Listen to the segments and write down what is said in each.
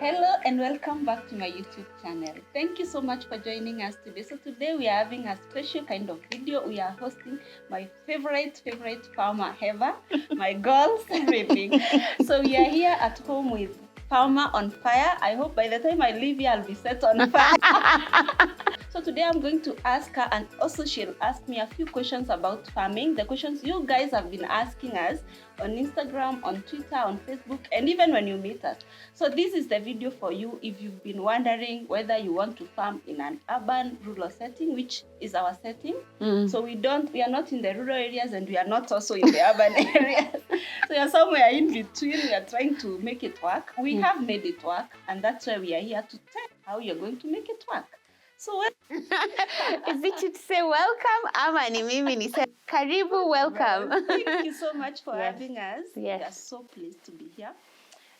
Hello and welcome back to my YouTube channel. Thank you so much for joining us today. So today we are having a special kind of video. We are hosting my favorite farmer ever, my girls, everything. So we are here at home with Farmer on Fire. I hope by the time I leave here, I'll be set on fire. So today I'm going to ask her, and also she'll ask me a few questions about farming. The questions you guys have been asking us on Instagram, on Twitter, on Facebook, and even when you meet us. So this is the video for you if you've been wondering whether you want to farm in an urban rural setting, which is our setting. So we are not in the rural areas and we are not also in the urban areas. So we are somewhere in between. We are trying to make it work. We have made it work, and that's why we are here to tell how you're going to make it work. So Is it to say welcome? Ama ni mimi ni say karibu, welcome. Thank you so much for Yes. having us. Yes. We are so pleased to be here.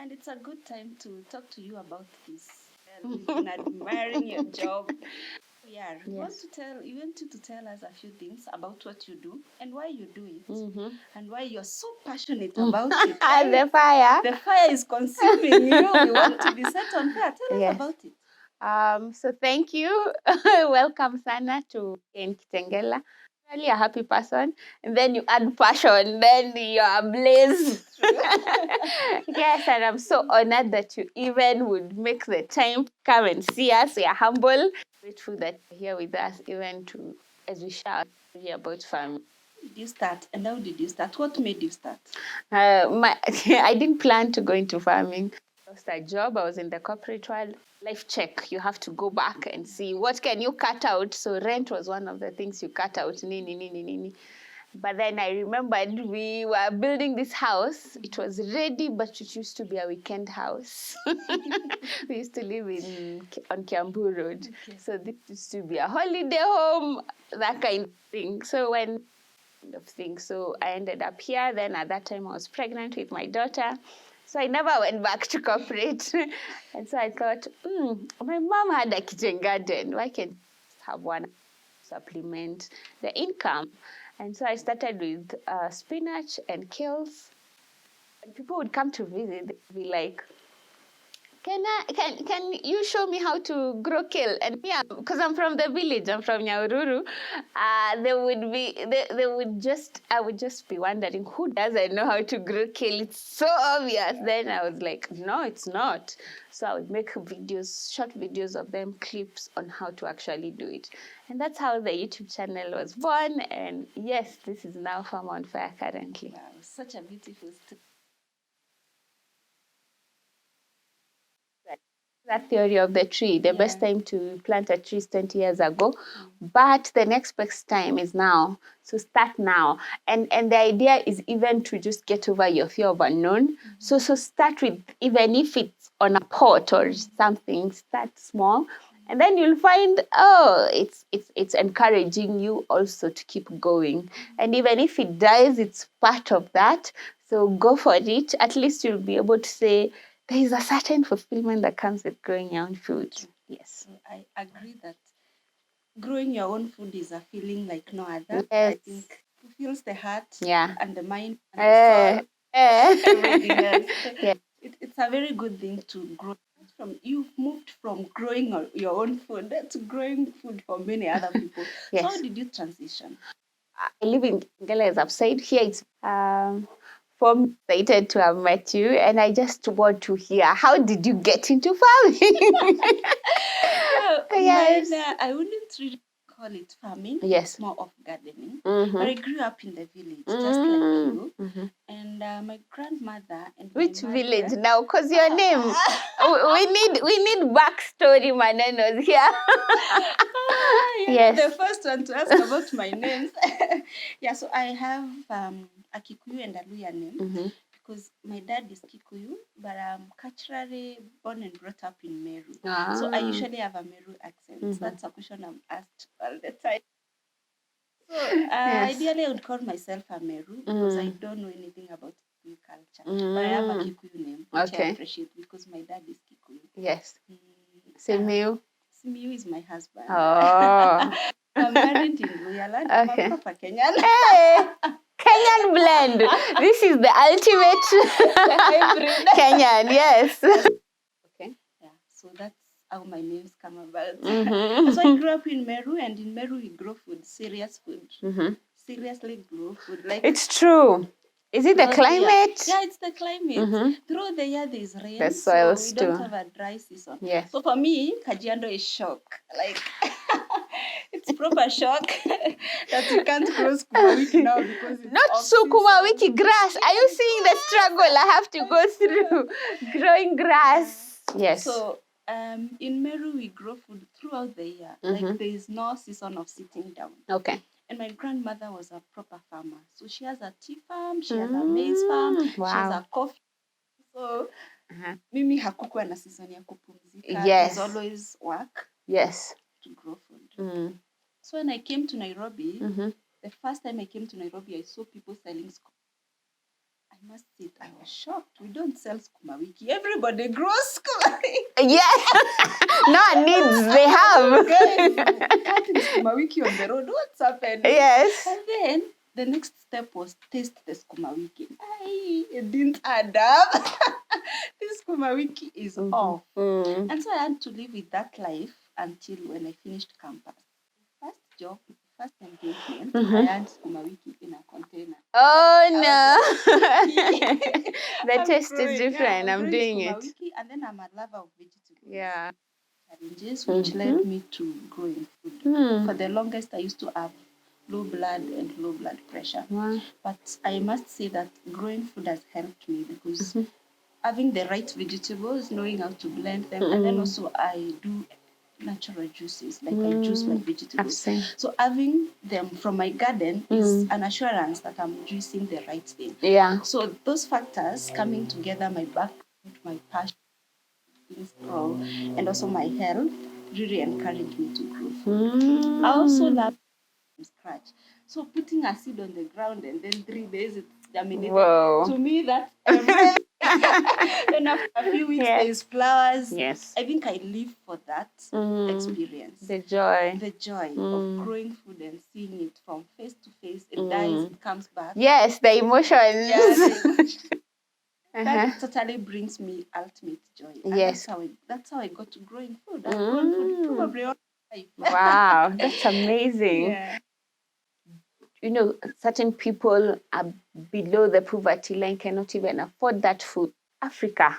And it's a good time to talk to you about this. We've been admiring your job. Yeah, we want you to tell us a few things about what you do and why you do it, and why you're so passionate about it. The fire. The fire is consuming you. We want to be set on fire. Tell us about it. So thank you. Welcome Sana to Ken Kitengela. Really a happy person. And then you add passion, then you're ablaze. Yes, and I'm so honored that you even would make the time to come and see us. We are humble. Grateful that you're here with us, even to as we share about family. Did you start, and how did you start? What made you start? I didn't plan to go into farming. I lost a job. I was in the corporate world. Life check. You have to go back and see what can you cut out. So rent was one of the things you cut out. But then I remembered we were building this house. It was ready, but it used to be a weekend house. We used to live on Kiambu Road. Okay. So this used to be a holiday home, that kind of thing. So So I ended up here. Then at that time I was pregnant with my daughter. So I never went back to corporate. And so I thought, my mom had a kitchen garden. Why can't I have one supplement the income? And so I started with spinach and kales. And people would come to visit, they'd be like, can you show me how to grow kale? And yeah, because I'm from the village, I'm from Nyahururu. I would just be wondering, who doesn't know how to grow kale? It's so obvious. Then I was like, no, it's not. So I would make videos, short videos of them, clips on how to actually do it. And that's how the YouTube channel was born. And yes, this is now Farmer on Fire currently. Wow, such a beautiful story. That theory of the tree, the best time to plant a tree is 20 years ago, but the next best time is now. So start now. And the idea is even to just get over your fear of unknown. So start with, even if it's on a pot or something, start small. And then you'll find, it's encouraging you also to keep going. And even if it dies, it's part of that. So go for it. At least you'll be able to say, there is a certain fulfillment that comes with growing your own food. Yes. I agree that growing your own food is a feeling like no other. Yes. I think it fills the heart and the mind and the soul. Everything else. Yeah. It's a very good thing to grow. You've moved from growing your own food to growing food for many other people. Yes. So how did you transition? I live in Kitengela, as I've said. Here it's I'm excited to have met you, and I just want to hear, how did you get into farming? Yes. I wouldn't really call it farming. Yes. It's more of gardening. But I grew up in the village, just like you. And my grandmother and which my village now? Because your name, we need backstory, Mananos here. Yes. The first one to ask about my names. Yeah, so I have a Kikuyu and a Luya name because my dad is Kikuyu, but I'm culturally born and brought up in Meru. So I usually have a Meru accent. That's a question I'm asked all the time. So ideally I would call myself a Meru because I don't know anything about Kikuyu culture. But I have a Kikuyu name, which I appreciate because my dad is Kikuyu. Yes. Simiu. Simiu is my husband. Oh. I'm married in Luyaland. I'm a proper Kenyan. Hey! Kenyan blend. This is the ultimate hybrid. Kenyan, yes. Okay. So that's how my names come about. Mhm. So I grew up in Meru, and in Meru we grow food, serious food. Mhm. Seriously grow food. Like It's true. Is it the throughout the year. climate? Yeah, it's the climate. Mhm. Throughout the year there's rain, The so soils we don't too. have a dry season. Yes. So for me, Kajiado is shock. Like it's proper shock that we can't grow sukuma wiki now because it's Not off sukuma season. wiki grass. Are you seeing the struggle I have to go through growing grass? Yes. So in Meru we grow food throughout the year. Like Mhm. there is no season of sitting down. Okay. And my grandmother was a proper farmer. So she has a tea farm, she has a maize farm, she has Wow. a coffee. So Uh-huh. mimi hakukuwa na season ya kupumzika. Yes. There's always work Yes. to grow food. Mm. So when I came to Nairobi, Mhm. the first time I came to Nairobi, I saw people selling sukuma. I must say, I was shocked. We don't sell sukuma wiki. Everybody grows sukuma wiki. Yes. No needs they have. Guys, cutting sukuma wiki on the road. What's happening? Yes. And then the next step was taste the sukuma wiki. It didn't add up. This sukuma wiki is off. Mm. And so I had to live with that life until when I finished campus. First job, first engagement, I had sukuma wiki in a container. Oh no. The I'm taste growing, is different. yeah, I'm growing doing sukuma it. wiki, and then I'm a lover of vegetables. Yeah. Challenges which led me to growing food. Mm. For the longest, I used to have low blood and low blood pressure. Wow. But I must say that growing food has helped me because having the right vegetables, knowing how to blend them, and then also I do natural juices, like I juice my vegetables. So having them from my garden is an assurance that I'm juicing the right thing. Yeah. So those factors coming together, my background, my passion, things grow, and also my health really encouraged me to grow food. I also love from scratch. So putting a seed on the ground and then 3 days it's germinated. Whoa. To me, that's a rare. Then after a few weeks, there's flowers. Yes. I think I live for that experience. The joy. The joy of growing food and seeing it from face to face. It dies, it comes back. Yes, the emotions. Yeah, that totally brings me ultimate joy. And Yes. That's how I got to growing food. I've grown food probably all my life. Wow, that's amazing. Yeah. You know, certain people are below the poverty line, cannot even afford that food. Africa,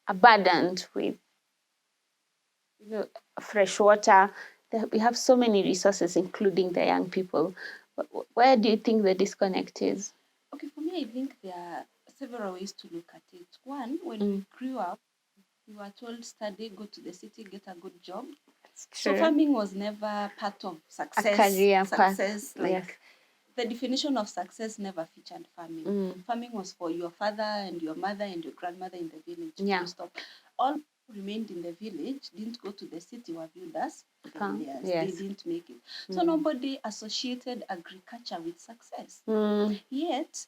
abundant with, you know, fresh water. We have so many resources, including the young people. Where do you think the disconnect is? Okay, for me, I think there are several ways to look at it. One, when we grew up, we were told study, go to the city, get a good job. So farming was never part of success. A career success, path. like Yes. the definition of success never featured farming. Farming was for your father and your mother and your grandmother in the village. Yeah. Stop. All who remained in the village, didn't go to the city, were viewed as failures. Yes. They didn't make it. So nobody associated agriculture with success. Yet,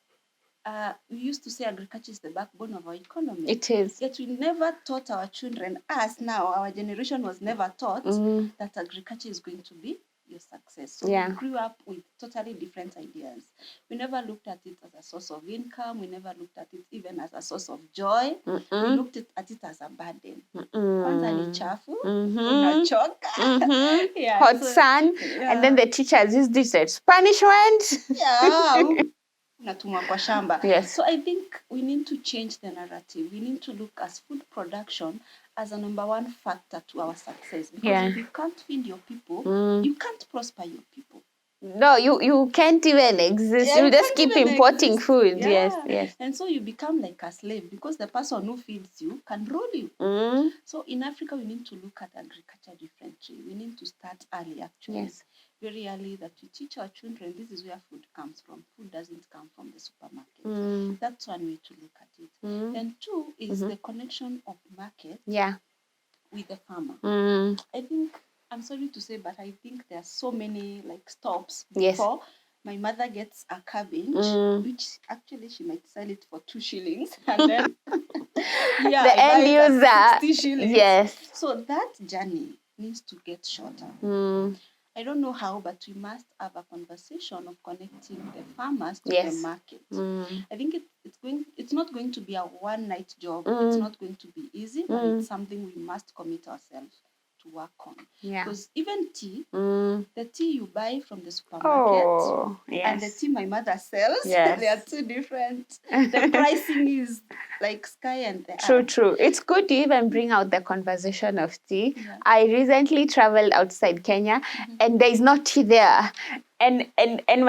we used to say agriculture is the backbone of our economy. It is. Yet we never taught our children, us now, our generation was never taught that agriculture is going to be your success. So we grew up with totally different ideas. We never looked at it as a source of income. We never looked at it even as a source of joy. We looked at it as a burden. Kwanza ni chafu, unachoka. Yeah, hot sun, and then the teachers used this as punishment. Yeah. Natumwa kwa shamba. Yes. So I think we need to change the narrative. We need to look at food production as a number one factor to our success. Because if you can't feed your people, you can't prosper your people. No, you can't even exist. You just keep importing food. Yeah. Yes. And so you become like a slave because the person who feeds you can rule you. So in Africa, we need to look at agriculture differently. We need to start early, actually. Yes. Very early, that we teach our children this is where food comes from. Food doesn't come from the supermarket. That's one way to look at it. And two is the connection of market with the farmer. I think, I'm sorry to say, but I think there are so many like stops before my mother gets a cabbage, which actually she might sell it for 2 shillings, and then the end user 60 shillings. Yes. So that journey needs to get shorter. I don't know how, but we must have a conversation of connecting the farmers to the Yes. market. Mm. I think it's not going to be a one-night job. It's not going to be easy, but it's something we must commit ourselves to work on. Yeah. Because even tea, Mm. the tea you buy from the supermarket Oh, and the yes. tea my mother sells, Yes. they are two different. The pricing is like sky and the True, earth. true. It's good to even bring out the conversation of tea. Yeah. I recently traveled outside Kenya and there is no tea there. And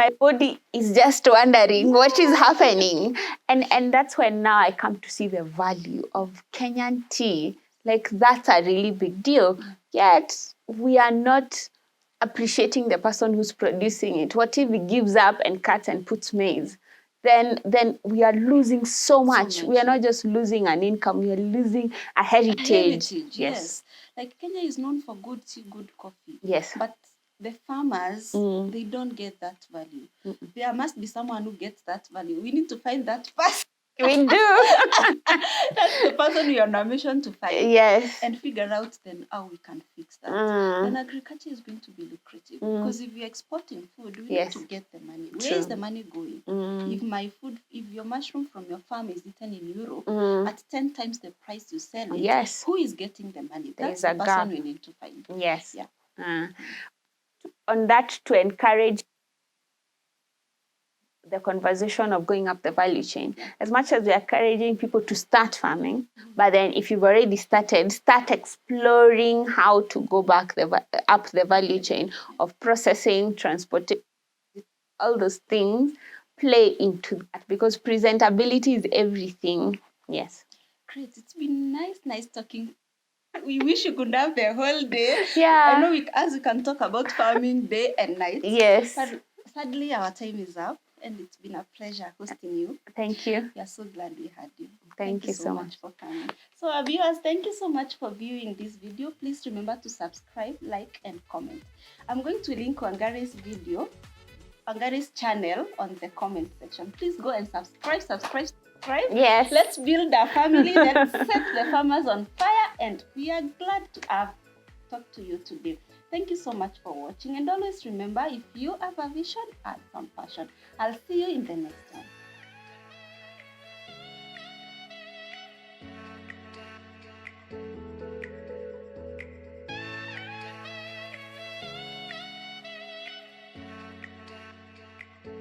my body is just wondering what is happening. And that's when now I come to see the value of Kenyan tea. Like that's a really big deal. Yet we are not appreciating the person who's producing it. What if he gives up and cuts and puts maize? Then we are losing so much. We are not just losing an income, we are losing a heritage. Yes. Like Kenya is known for good tea, good coffee. Yes. But the farmers, they don't get that value. There must be someone who gets that value. We need to find that person. We do. That's the person we are on a mission to find. Yes. And figure out then how we can fix that. Then agriculture is going to be lucrative. Because if you're exporting food, we need to get the money. Where is the money going? If your mushroom from your farm is eaten in Europe at 10 times the price you sell it, who is getting the money? That's the person we need to find. Yes. Yeah. On that, to encourage the conversation of going up the value chain, as much as we're encouraging people to start farming, but then if you've already started, start exploring how to go back up the value chain of processing, transporting, all those things play into that, because presentability is everything. Yes. Great. It's been nice talking. We wish you could have the whole day. Yeah. I know we can talk about farming day and night. Yes. But sadly, our time is up, and it's been a pleasure hosting you. Thank you. We are so glad we had you. Thank you so much for coming. So our viewers, thank you so much for viewing this video. Please remember to subscribe, like, and comment. I'm going to link Wangari's video, Wangari's channel on the comment section. Please go and subscribe. Yes. Let's build a family. Let's set the farmers on fire. And we are glad to have talked to you today. Thank you so much for watching. And always remember, if you have a vision, add some passion. I'll see you in the next one.